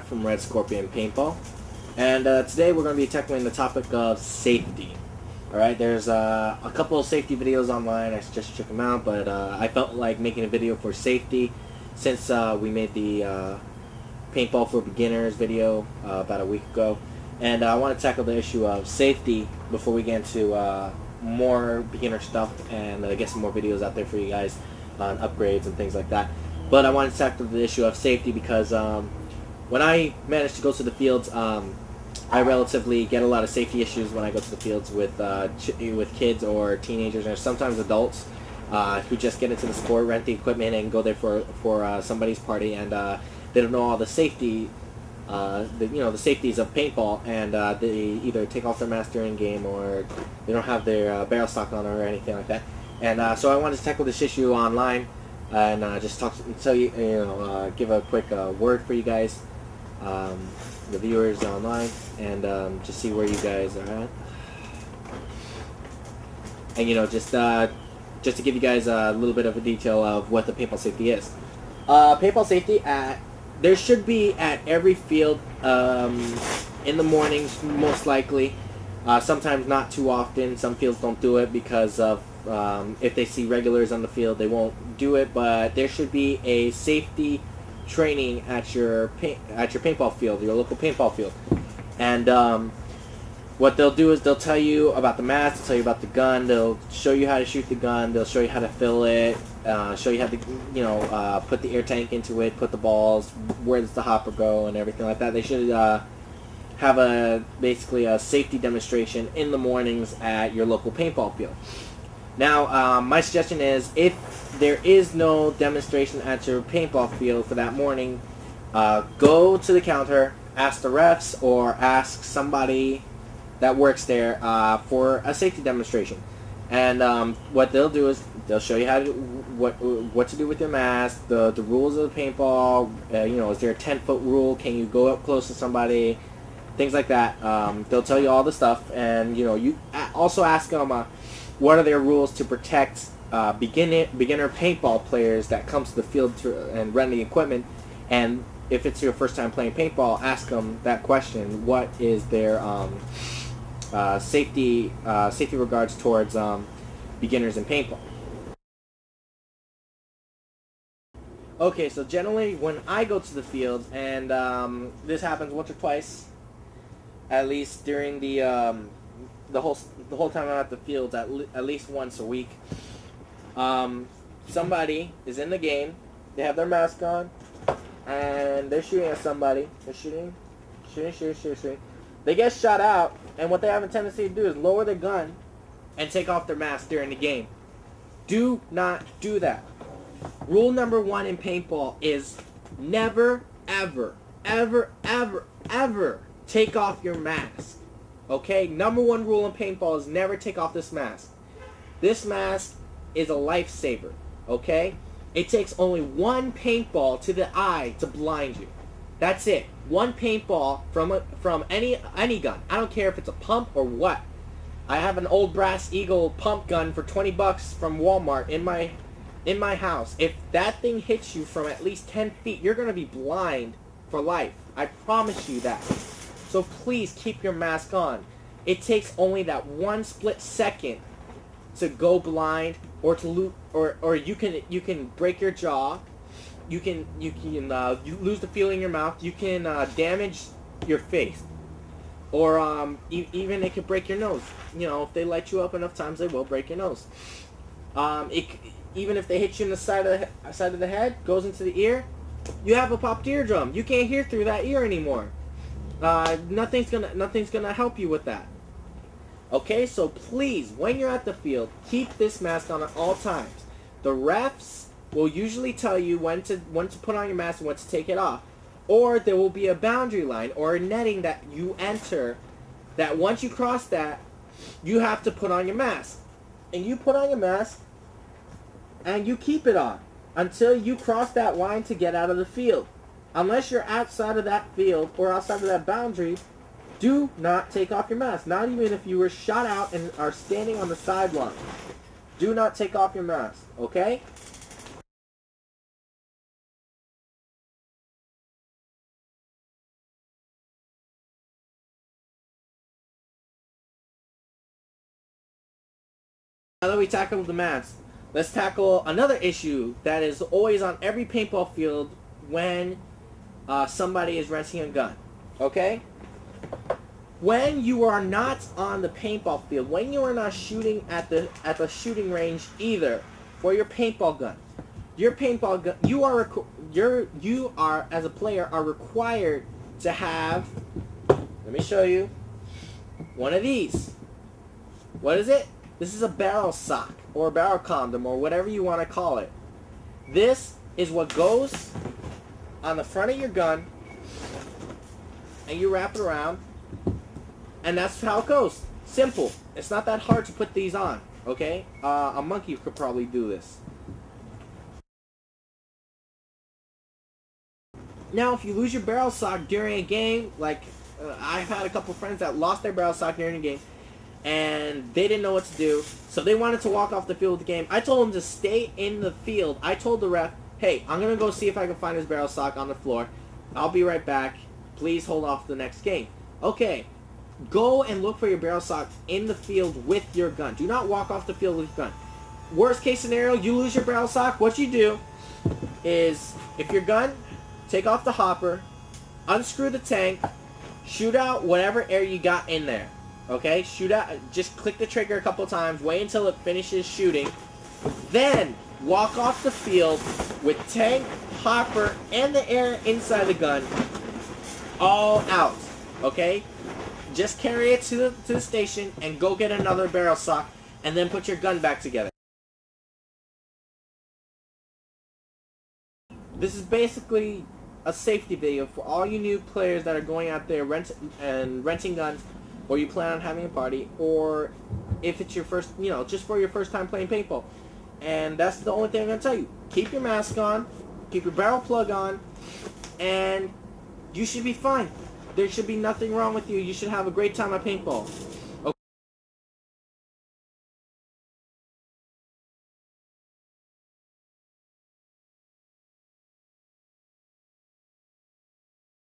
From Red Scorpion Paintball, and today we're going to be tackling the topic of safety. Alright, there's a couple of safety videos online. I suggest you check them out, but I felt like making a video for safety since we made the Paintball for Beginners video about a week ago, and I want to tackle the issue of safety before we get into more beginner stuff and get some more videos out there for you guys on upgrades and things like that. But I want to tackle the issue of safety because when I manage to go to the fields, I relatively get a lot of safety issues when I go to the fields with kids or teenagers or sometimes adults who just get into the sport, rent the equipment, and go there for somebody's party, and they don't know all the safety, the safeties of paintball, and they either take off their mask during game or they don't have their barrel stock on or anything like that. And so I wanted to tackle this issue online and just give a quick word for you guys. The viewers online, and just see where you guys are at, and just to give you guys a little bit of a detail of what the paintball safety is. Paintball safety there should be at every field in the mornings, most likely. Sometimes not too often. Some fields don't do it because of if they see regulars on the field, they won't do it. But there should be a safety training at your paintball field, your local paintball field, and what they'll do is they'll tell you about the mask, they'll tell you about the gun, they'll show you how to shoot the gun, they'll show you how to fill it, show you how to put the air tank into it, put the balls, where does the hopper go, and everything like that. They should have basically a safety demonstration in the mornings at your local paintball field. Now, my suggestion is, if there is no demonstration at your paintball field for that morning, go to the counter, ask the refs, or ask somebody that works there for a safety demonstration. And what they'll do is they'll show you how to, what to do with your mask, the rules of the paintball. Is there a 10-foot rule? Can you go up close to somebody? Things like that. They'll tell you all the stuff, and you also ask them. What are their rules to protect beginner paintball players that come to the field and rent the equipment? And if it's your first time playing paintball, ask them that question. What is their safety regards towards beginners in paintball? Okay, so generally when I go to the field, and this happens once or twice, at least during the whole time I'm at the fields, at least once a week. Somebody is in the game, they have their mask on, and they're shooting at somebody. They're shooting. They get shot out, and what they have a tendency to do is lower their gun and take off their mask during the game. Do not do that. Rule number 1 in paintball is never, ever, ever, ever, ever take off your mask. Okay, number 1 rule in paintball is never take off this mask. This mask is a lifesaver, okay? It takes only one paintball to the eye to blind you. That's it. One paintball from any gun. I don't care if it's a pump or what. I have an old Brass Eagle pump gun for 20 bucks from Walmart in my house. If that thing hits you from at least 10 feet, you're going to be blind for life. I promise you that. So please keep your mask on. It takes only that one split second to go blind, or to or you can break your jaw. You can you lose the feeling in your mouth. You can damage your face, or even it could break your nose. If they light you up enough times, they will break your nose. Even if they hit you in the side of the head, goes into the ear, you have a popped eardrum. You can't hear through that ear anymore. Nothing's gonna help you with that. Okay, so please, when you're at the field, keep this mask on at all times. The refs will usually tell you when to put on your mask and when to take it off. Or there will be a boundary line or a netting that you enter, that once you cross that, you have to put on your mask. And you put on your mask, and you keep it on. until you cross that line to get out of the field. Unless you're outside of that field or outside of that boundary, do not take off your mask. Not even if you were shot out and are standing on the sideline. Do not take off your mask, okay? Now that we tackled the mask, let's tackle another issue that is always on every paintball field when somebody is renting a gun, okay? When you are not on the paintball field, when you are not shooting at the shooting range either for your paintball gun, you are as a player are required to have, let me show you, one of these. What is it? This is a barrel sock or a barrel condom or whatever you want to call it. This is what goes on the front of your gun and you wrap it around, and that's how it goes. Simple. It's not that hard to put these on, okay? A monkey could probably do this. Now, if you lose your barrel sock during a game, like I've had a couple friends that lost their barrel sock during a game, and they didn't know what to do, so they wanted to walk off the field with the game. I told them to stay in the field. I told the ref, hey, I'm going to go see if I can find his barrel sock on the floor. I'll be right back. Please hold off the next game. Okay, go and look for your barrel sock in the field with your gun. Do not walk off the field with your gun. Worst case scenario, you lose your barrel sock. What you do is, if your gun, take off the hopper, unscrew the tank, shoot out whatever air you got in there. Okay, shoot out, just click the trigger a couple times, wait until it finishes shooting, then walk off the field with tank, hopper, and the air inside the gun all out, okay? Just carry it to the station and go get another barrel sock and then put your gun back together. This is basically a safety video for all you new players that are going out there renting guns, or you plan on having a party, or if it's your first, just for your first time playing paintball. And that's the only thing I'm going to tell you. Keep your mask on, keep your barrel plug on, and you should be fine. There should be nothing wrong with you. You should have a great time at paintball.